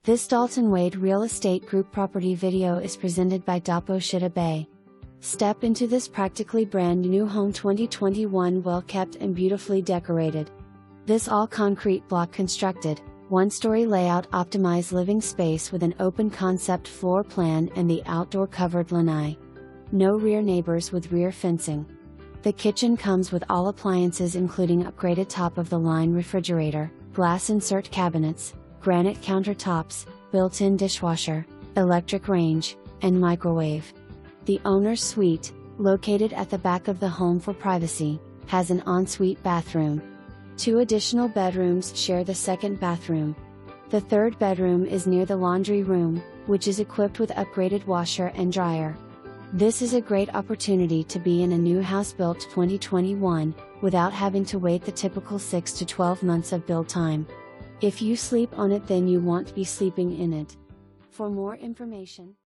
This Dalton Wade Real Estate Group property video is presented by Shitta-Bey. Step into this practically brand new home 2021, well kept and beautifully decorated. This all concrete block constructed, one-story layout optimized living space with an open concept floor plan and the outdoor covered lanai. No rear neighbors with rear fencing. The kitchen comes with all appliances including upgraded top-of-the-line refrigerator, glass insert cabinets, granite countertops, built-in dishwasher, electric range, and microwave. The owner's suite, located at the back of the home for privacy, has an ensuite bathroom. 2 additional bedrooms share the second bathroom. The third bedroom is near the laundry room, which is equipped with upgraded washer and dryer. This is a great opportunity to be in a new house built 2021, without having to wait the typical 6 to 12 months of build time. If you sleep on it, then you won't be sleeping in it. For more information,